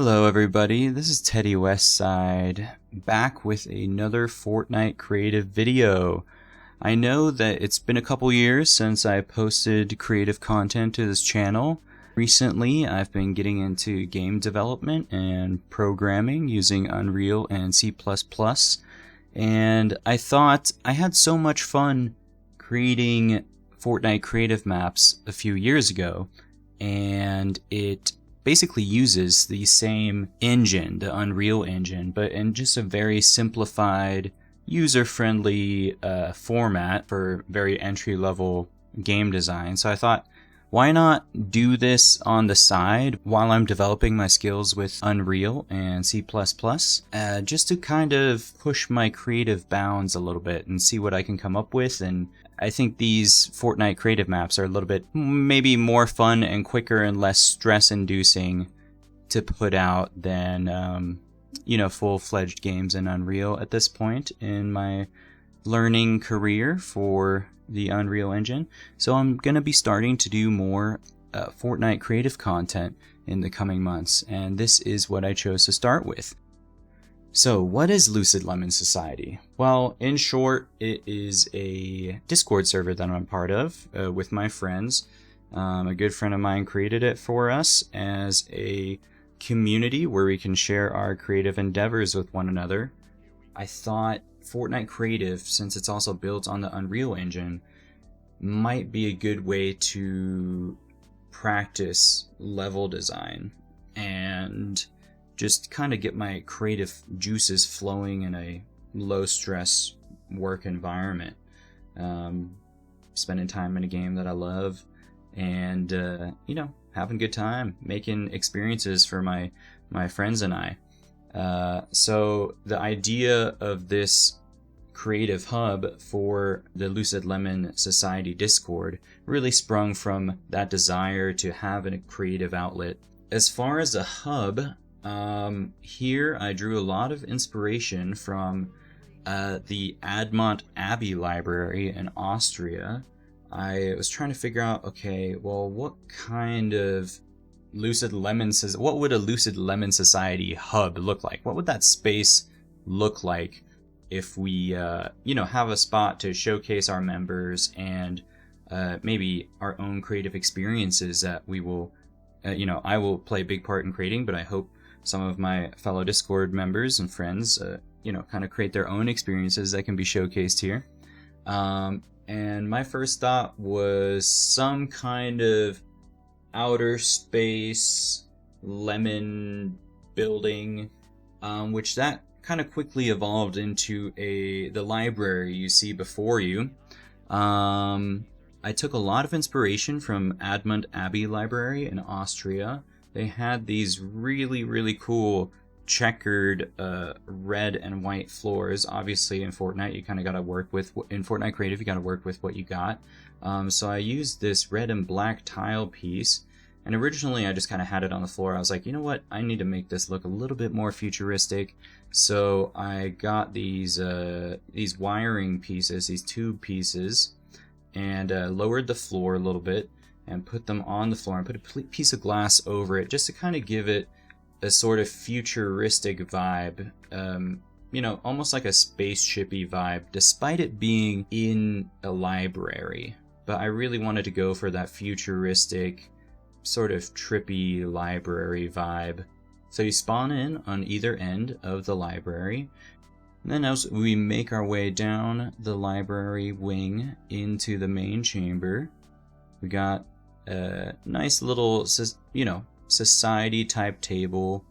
Hello everybody, this is Teddy Westside, back with another Fortnite Creative video. I know that it's been a couple years since I posted creative content to this channel. Recently, I've been getting into game development and programming using Unreal and C++, and I thought I had so much fun creating Fortnite Creative maps a few years ago, and it basically uses the same engine, the Unreal engine, but in just a very simplified, user-friendly format for very entry-level game design. So I thought, why not do this on the side while I'm developing my skills with Unreal and C++, just to kind of push my creative bounds a little bit and see what I can come up with. And I think these Fortnite creative maps are a little bit maybe more fun and quicker and less stress-inducing to put out than, full-fledged games in Unreal at this point in my learning career for the Unreal Engine. So I'm going to be starting to do more Fortnite creative content in the coming months, and this is what I chose to start with. So what is Lucid Lemon Society? Well, in short, it is a Discord server that I'm part of with my friends. A good friend of mine created it for us as a community where we can share our creative endeavors with one another. I thought Fortnite Creative, since it's also built on the Unreal Engine, might be a good way to practice level design and just kind of get my creative juices flowing in a low-stress work environment. Spending time in a game that I love and, having a good time, making experiences for my friends and I. So the idea of this creative hub for the Lucid Lemon Society Discord really sprung from that desire to have a creative outlet. As far as a hub, here I drew a lot of inspiration from the Admont Abbey Library in Austria. I was trying to figure out, okay, well, what kind of what would a Lucid Lemon Society hub look like? What would that space look like if we, have a spot to showcase our members and maybe our own creative experiences that we will, I will play a big part in creating, but I hope some of my fellow Discord members and friends, kind of create their own experiences that can be showcased here. And my first thought was some kind of outer space lemon building, which that kind of quickly evolved into the library you see before you. I took a lot of inspiration from Admont Abbey Library in Austria. They had these really, really cool checkered red and white floors. Obviously in Fortnite you kind of got to work with, in Fortnite Creative you got to work with what you got. So I used this red and black tile piece, and originally I just kind of had it on the floor. I was like, you know what, I need to make this look a little bit more futuristic. So I got these wiring pieces, these tube pieces, and lowered the floor a little bit and put them on the floor and put a piece of glass over it just to kind of give it a sort of futuristic vibe, almost like a spaceshipy vibe, despite it being in a library. But I really wanted to go for that futuristic, sort of trippy library vibe. So you spawn in on either end of the library. And then as we make our way down the library wing into the main chamber, we got a nice little, society type table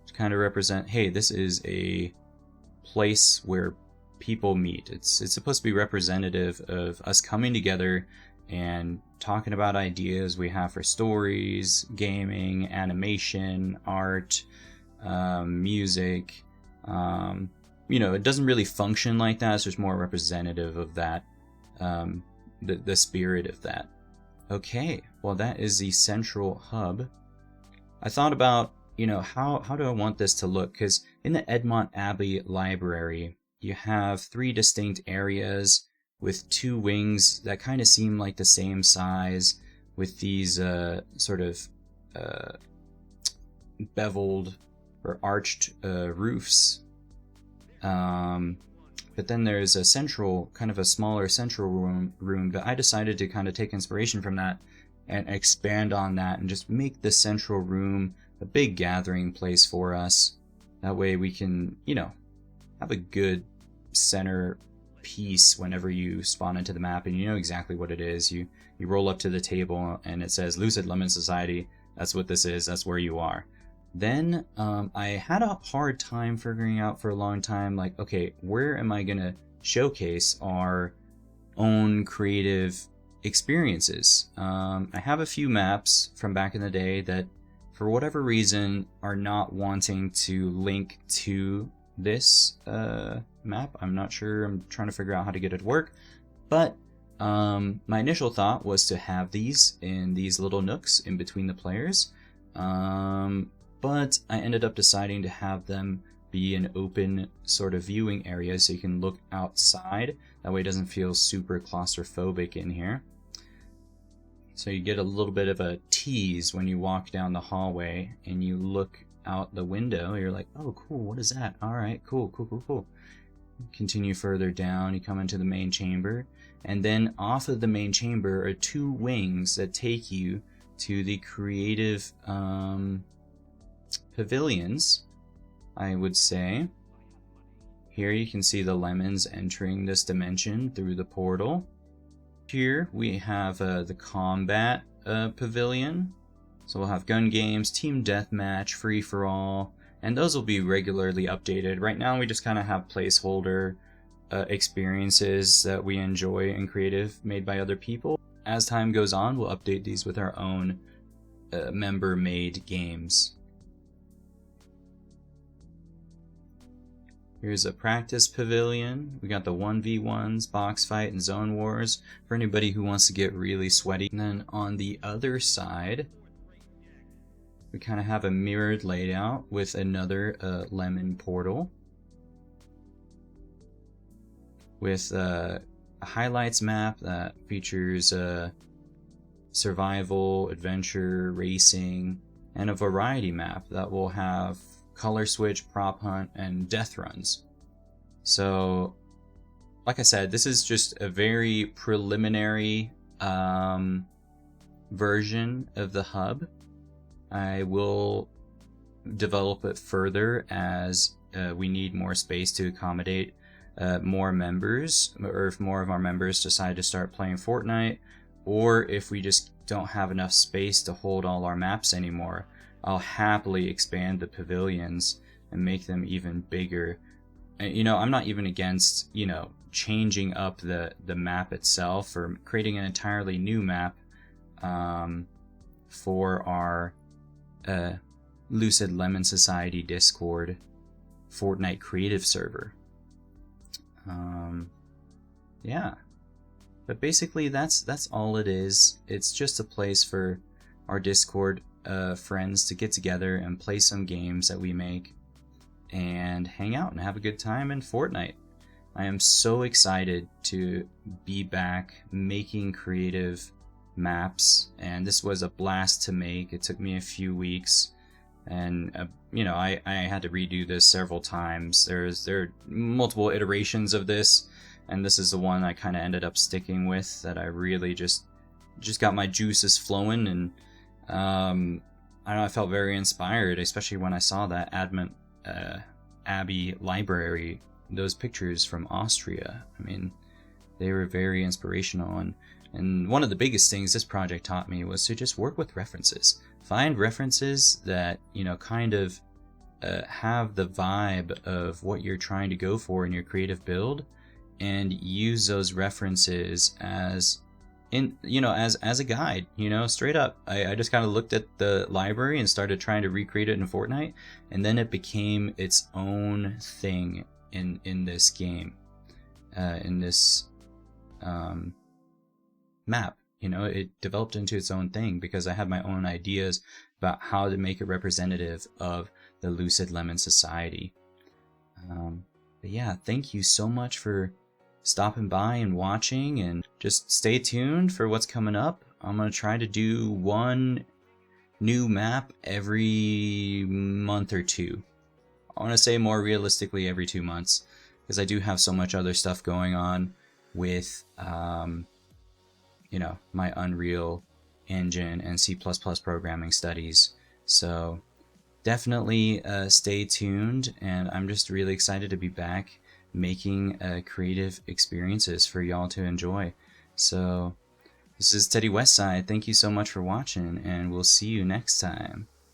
to kind of represent, hey, this is a place where people meet. It's supposed to be representative of us coming together and talking about ideas we have for stories, gaming, animation, art, music. It doesn't really function like that. It's just more representative of that, the spirit of that. Okay, well, that is the central hub. I thought about, how do I want this to look? Because in the Admont Abbey Library, you have 3 distinct areas with 2 wings that kind of seem like the same size, with these sort of beveled or arched roofs. But then there's a central, kind of a smaller central room, but I decided to kind of take inspiration from that and expand on that and just make the central room a big gathering place for us. That way we can, you know, have a good center piece whenever you spawn into the map and you know exactly what it is. You roll up to the table and it says Lucid Lemon Society. That's what this is. That's where you are. Then I had a hard time figuring out for a long time, like, okay, where am I gonna showcase our own creative experiences? I have a few maps from back in the day that, for whatever reason, are not wanting to link to this map. I'm not sure. I'm trying to figure out how to get it to work. But my initial thought was to have these in these little nooks in between the players. But I ended up deciding to have them be an open sort of viewing area so you can look outside. That way it doesn't feel super claustrophobic in here. So you get a little bit of a tease when you walk down the hallway and you look out the window. You're like, oh, cool, what is that? All right, cool. Continue further down, you come into the main chamber. And then off of the main chamber are two wings that take you to the creative pavilions, I would say. Here you can see the lemons entering this dimension through the portal. Here we have the combat pavilion. So we'll have gun games, team deathmatch, free-for-all, and those will be regularly updated. Right now we just kind of have placeholder experiences that we enjoy in creative made by other people. As time goes on, we'll update these with our own member-made games. Here's a practice pavilion. We got the 1v1s, box fight, and zone wars for anybody who wants to get really sweaty. And then on the other side, we kind of have a mirrored layout with another lemon portal with a highlights map that features survival, adventure, racing, and a variety map that will have color switch, prop hunt, and death runs. So, like I said, this is just a very preliminary version of the hub. I will develop it further as we need more space to accommodate more members, or if more of our members decide to start playing Fortnite, or if we just don't have enough space to hold all our maps anymore. I'll happily expand the pavilions and make them even bigger. You know, I'm not even against, you know, changing up the map itself or creating an entirely new map for our Lucid Lemon Society Discord Fortnite Creative server. Yeah. But basically that's all it is. It's just a place for our Discord friends to get together and play some games that we make and hang out and have a good time in Fortnite. I am so excited to be back making creative maps, and this was a blast to make. It took me a few weeks, and you know, I had to redo this several times. There are multiple iterations of this, and this is the one I kind of ended up sticking with, that I really just got my juices flowing. And I don't know, I felt very inspired, especially when I saw that Abbey library, those pictures from Austria. I mean, they were very inspirational, and one of the biggest things this project taught me was to just work with references. Find references that, you know, kind of have the vibe of what you're trying to go for in your creative build, and use those references as a guide, you know, straight up. I just kind of looked at the library and started trying to recreate it in Fortnite, and then it became its own thing in this game, in this map. You know, it developed into its own thing because I had my own ideas about how to make it representative of the Lucid Lemon Society. But yeah, thank you so much for stopping by and watching, and just stay tuned for what's coming up. I'm going to try to do one new map every month or two. I want to say more realistically every 2 months, because I do have so much other stuff going on with, my Unreal Engine and C++ programming studies. So definitely stay tuned, and I'm just really excited to be back making creative experiences for y'all to enjoy. So this is Teddy Westside. Thank you so much for watching, and we'll see you next time.